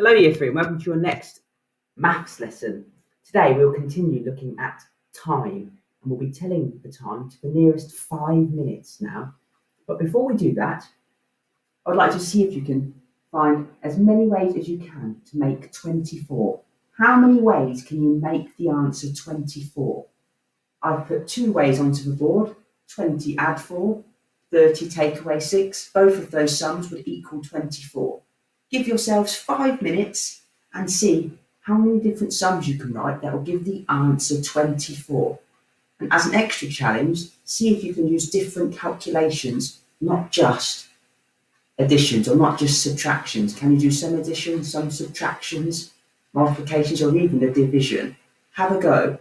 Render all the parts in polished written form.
Hello Year 3 and welcome to your next maths lesson. Today we'll continue looking at time and we'll be telling the time to the nearest 5 minutes now. But before we do that, I'd like to see if you can find as many ways as you can to make 24. How many ways can you make the answer 24? I've put 2 ways onto the board, 20 add 4, 30 take away 6. Both of those sums would equal 24. Give yourselves 5 minutes and see how many different sums you can write that will give the answer 24. And as an extra challenge, see if you can use different calculations, not just additions or not just subtractions. Can you do some additions, some subtractions, multiplications, or even a division? Have a go.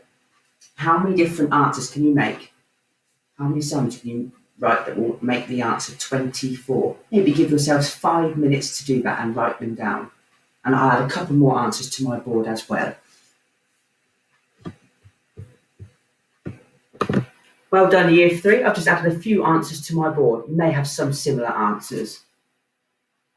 How many different answers can you make? How many sums can you write that will make the answer 24? Maybe give yourselves 5 minutes to do that and write them down. And I'll add a couple more answers to my board as well. Well done, Year 3. I've just added a few answers to my board. You may have some similar answers.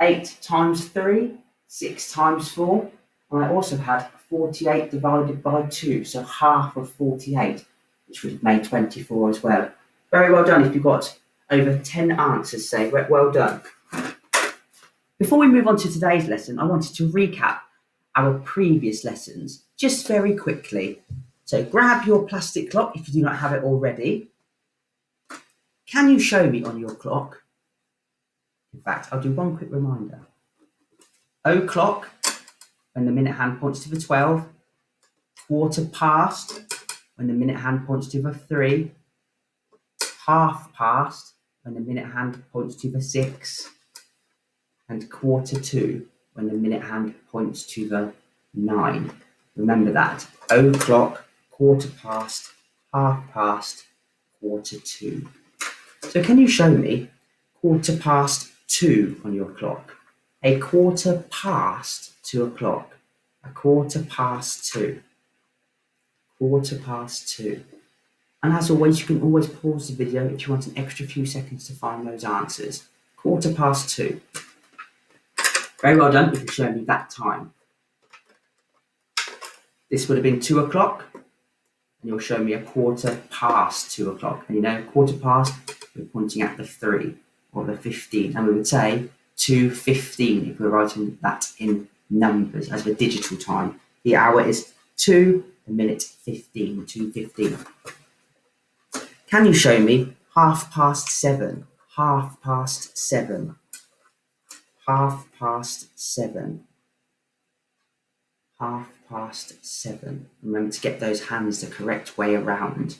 8 times 3, 6 times 4. And I also had 48 divided by 2, so half of 48, which would have made 24 as well. Very well done if you've got over 10 answers, say. Well done. Before we move on to today's lesson, I wanted to recap our previous lessons just very quickly. So grab your plastic clock if you do not have it already. Can you show me on your clock? In fact, I'll do one quick reminder. O'clock, when the minute hand points to the 12. Quarter past, when the minute hand points to the 3. Half past, when the minute hand points to the 6. And quarter to, when the minute hand points to the 9. Remember that. O'clock, quarter past, half past, quarter to. So can you show me quarter past 2 on your clock? A quarter past 2 o'clock. A quarter past 2. Quarter past 2. And as always, you can always pause the video if you want an extra few seconds to find those answers. Quarter past 2. Very well done if you show me that time. This would have been 2 o'clock, and you'll show me a quarter past 2 o'clock. And you know, quarter past, we're pointing at the 3 or the 15, and we would say 2:15 if we're writing that in numbers as the digital time. The hour is 2, the minute 15, 2:15. Can you show me half past 7? Half past 7. Half past 7. Half past 7. Remember to get those hands the correct way around.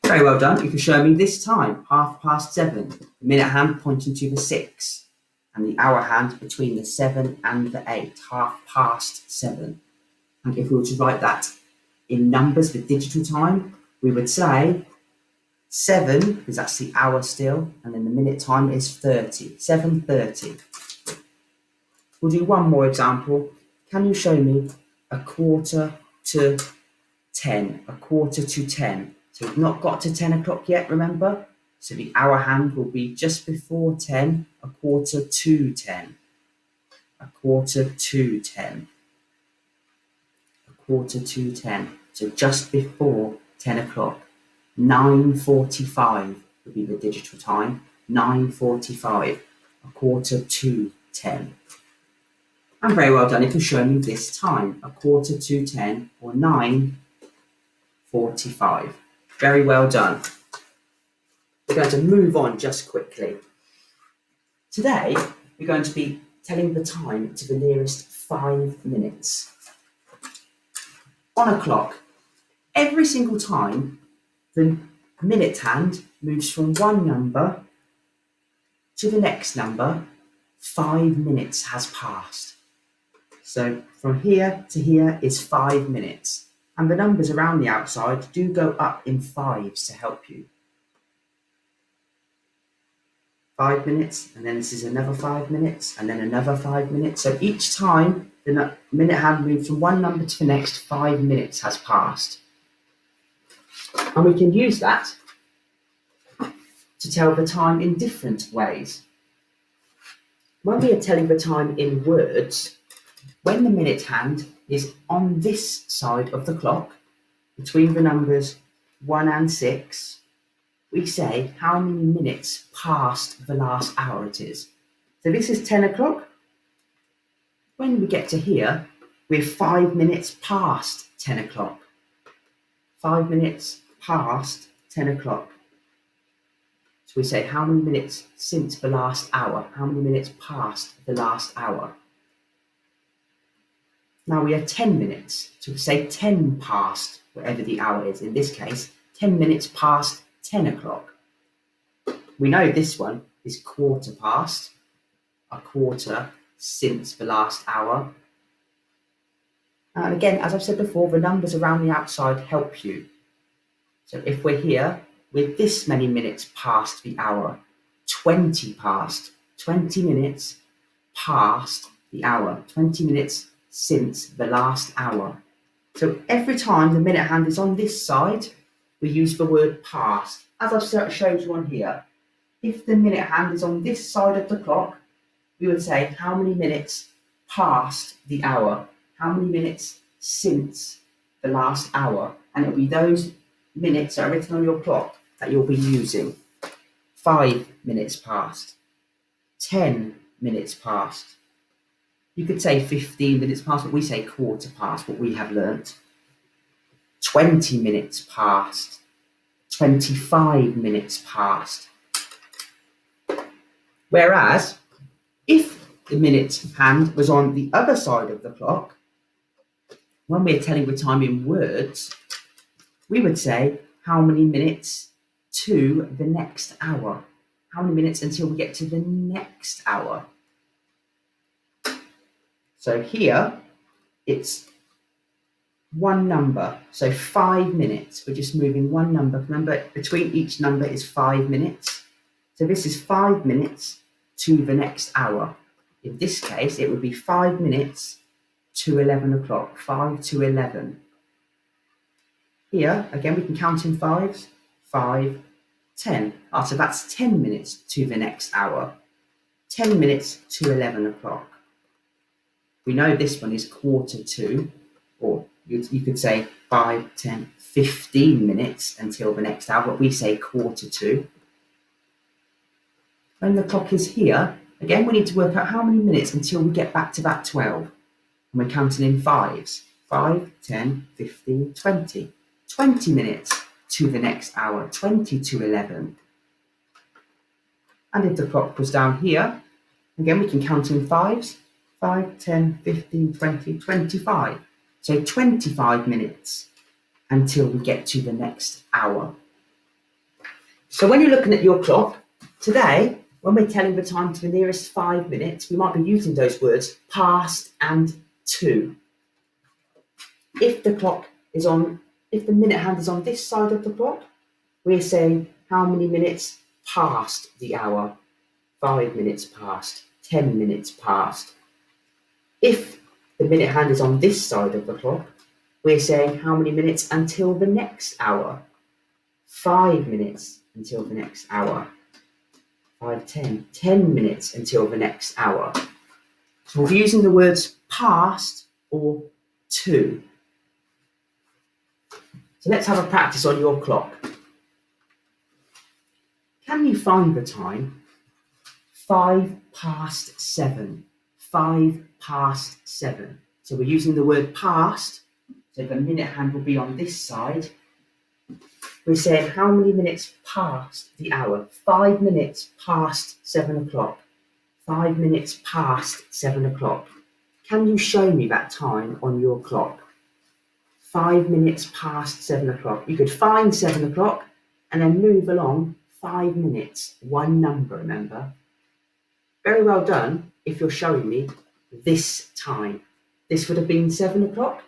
Very well done. You can show me this time. Half past 7. The minute hand pointing to the 6. And the hour hand between the 7 and the 8. Half past 7. And if we were to write that in numbers, the digital time, we would say 7, because that's the hour still, and then the minute time is 30, 7:30. We'll do one more example. Can you show me a quarter to 10? A quarter to 10. So we've not got to 10 o'clock yet, remember? So the hour hand will be just before 10, a quarter to 10. A quarter to 10. A quarter to 10. So just before 10 o'clock. 9:45 would be the digital time. 9:45, a quarter to 10. And very well done if you're showing me this time, a quarter to 10 or 9:45. Very well done. We're going to move on just quickly. Today, we're going to be telling the time to the nearest 5 minutes. On a clock, every single time the minute hand moves from one number to the next number, 5 minutes has passed. So from here to here is 5 minutes. And the numbers around the outside do go up in 5s to help you. 5 minutes, and then this is another 5 minutes, and then another 5 minutes. So each time the minute hand moves from one number to the next, 5 minutes has passed. And we can use that to tell the time in different ways. When we are telling the time in words, when the minute hand is on this side of the clock, between the numbers 1 and 6, we say how many minutes past the last hour it is. So this is 10 o'clock. When we get to here, we're 5 minutes past 10 o'clock. 5 minutes past 10 o'clock. So we say how many minutes since the last hour? How many minutes past the last hour? Now we are 10 minutes. So we say 10 past whatever the hour is. In this case, 10 minutes past 10 o'clock. We know this one is quarter past, a quarter since the last hour. And again, as I've said before, the numbers around the outside help you. So if we're here with this many minutes past the hour, 20 past, 20 minutes past the hour, 20 minutes since the last hour. So every time the minute hand is on this side, we use the word past. As I've showed you on here, if the minute hand is on this side of the clock, we would say how many minutes past the hour, how many minutes since the last hour, and it'll be those minutes that are written on your clock that you'll be using. 5 minutes past, 10 minutes past. You could say 15 minutes past, but we say quarter past, what we have learnt. 20 minutes past, 25 minutes past. Whereas, if the minute hand was on the other side of the clock, when we're telling the time in words, we would say how many minutes to the next hour. How many minutes until we get to the next hour? So here, it's one number, so 5 minutes. We're just moving one number. Remember, between each number is 5 minutes. So this is 5 minutes to the next hour. In this case, it would be 5 minutes to 11 o'clock, 5 to 11. Here, again, we can count in fives, 5, 10. So that's 10 minutes to the next hour, 10 minutes to 11 o'clock. We know this one is quarter to, or you could say 5, 10, 15 minutes until the next hour, but we say quarter to. When the clock is here, again, we need to work out how many minutes until we get back to that 12. And we're counting in fives, 5, 10, 15, 20. 20 minutes to the next hour, 20 to 11. And if the clock was down here, again, we can count in fives, 5, 10, 15, 20, 25. So 25 minutes until we get to the next hour. So when you're looking at your clock, today, when we're telling the time to the nearest 5 minutes, we might be using those words past and to. If the minute hand is on this side of the clock, we're saying how many minutes past the hour. 5 minutes past, 10 minutes past. If the minute hand is on this side of the clock, we're saying how many minutes until the next hour. 5 minutes until the next hour. 5, 10 minutes until the next hour. So we're using the words past or to. So let's have a practice on your clock. Can you find the time? 5 past 7. 5 past 7. So we're using the word past. So the minute hand will be on this side. We're saying how many minutes past the hour? 5 minutes past 7 o'clock. 5 minutes past 7 o'clock. Can you show me that time on your clock? 5 minutes past 7 o'clock. You could find 7 o'clock and then move along 5 minutes. One number, remember? Very well done if you're showing me this time. This would have been 7 o'clock,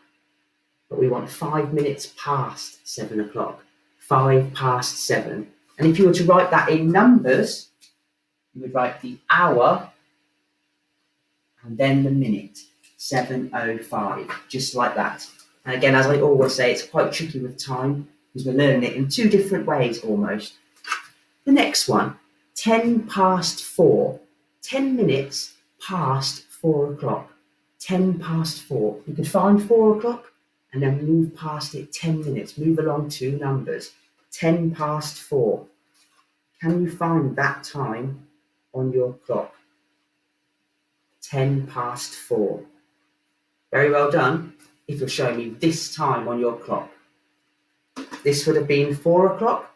but we want 5 minutes past 7 o'clock. 5 past 7. And if you were to write that in numbers, you would write the hour and then the minute. 7:05, just like that. And again, as I always say, it's quite tricky with time because we're learning it in two different ways almost. The next one, 10 past 4. 10 minutes past 4 o'clock. 10 past 4. You could find 4 o'clock and then move past it 10 minutes. Move along 2 numbers. 10 past 4. Can you find that time on your clock? 10 past 4. Very well done if you're showing me this time on your clock. This would have been 4 o'clock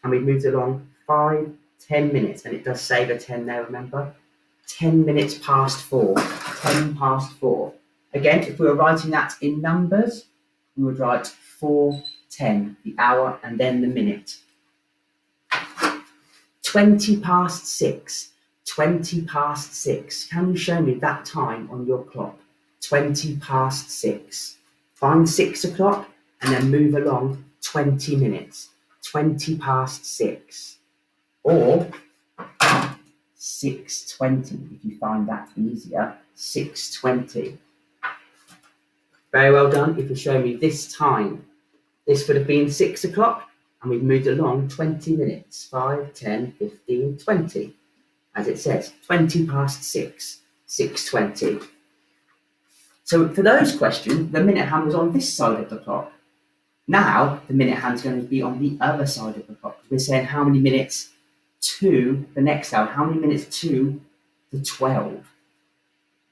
and we've moved along 5, 10 minutes. And it does say the 10 there, remember? 10 minutes past 4. 10 past 4. Again, if we were writing that in numbers, we would write 4:10, the hour and then the minute. 20 past 6. 20 past 6. Can you show me that time on your clock? 20 past 6. Find 6 o'clock and then move along 20 minutes. 20 past 6. Or 6:20, if you find that easier. 6:20. Very well done if you show me this time. This would have been 6 o'clock and we've moved along 20 minutes. 5, 10, 15, 20. As it says, 20 past 6, 6:20. So for those questions, the minute hand was on this side of the clock. Now, the minute hand's going to be on the other side of the clock. We're saying how many minutes to the next hour, how many minutes to the 12.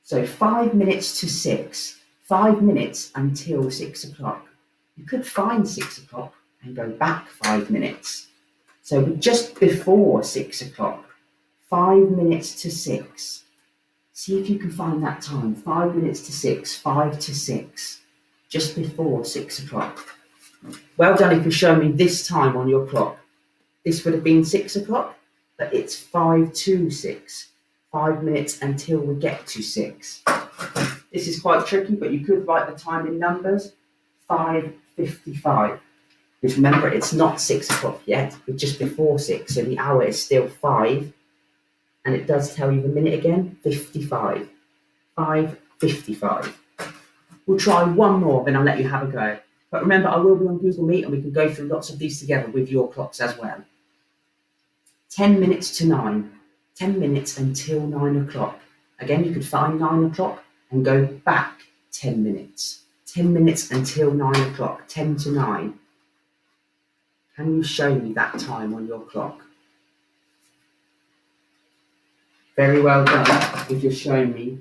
So 5 minutes to 6, 5 minutes until 6 o'clock. You could find 6 o'clock and go back 5 minutes. So just before 6 o'clock, 5 minutes to 6. See if you can find that time. 5 minutes to 6, 5 to 6, just before 6 o'clock. Well done if you show me this time on your clock. This would have been 6 o'clock, but it's 5 to 6. 5 minutes until we get to 6. This is quite tricky, but you could write the time in numbers. 5:55. Because remember, it's not 6 o'clock yet, it's just before 6, so the hour is still 5. And it does tell you the minute again, 55. 5:55. We'll try one more, then I'll let you have a go. But remember, I will be on Google Meet and we can go through lots of these together with your clocks as well. 10 minutes to 9. 10 minutes until 9 o'clock. Again, you could find 9 o'clock and go back 10 minutes. 10 minutes until 9 o'clock. 10 to 9. Can you show me that time on your clock? Very well done. If you're showing me,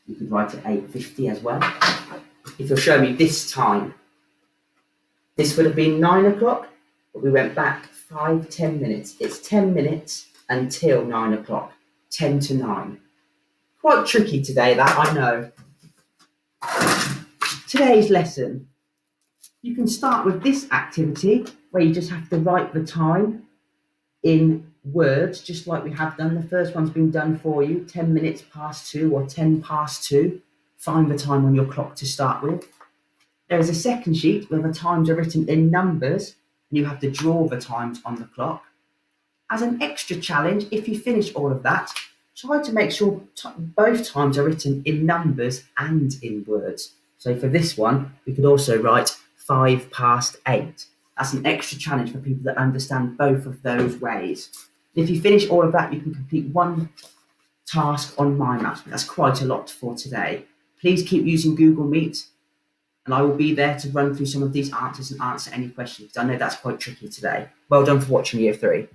you could write it 8:50 as well. If you're showing me this time, this would have been 9 o'clock, but we went back 5, 10 minutes. It's 10 minutes until 9 o'clock. 10 to 9. Quite tricky today, that, I know. Today's lesson. You can start with this activity where you just have to write the time in words, just like we have done. The first one's been done for you, 10 minutes past 2 or 10 past 2. Find the time on your clock to start with. There is a second sheet where the times are written in numbers and you have to draw the times on the clock. As an extra challenge, if you finish all of that, try to make sure both times are written in numbers and in words. So for this one, we could also write 5 past 8. That's an extra challenge for people that understand both of those ways. If you finish all of that, you can complete one task on Mind Maps. That's quite a lot for today. Please keep using Google Meet, and I will be there to run through some of these answers and answer any questions. I know that's quite tricky today. Well done for watching Year 3.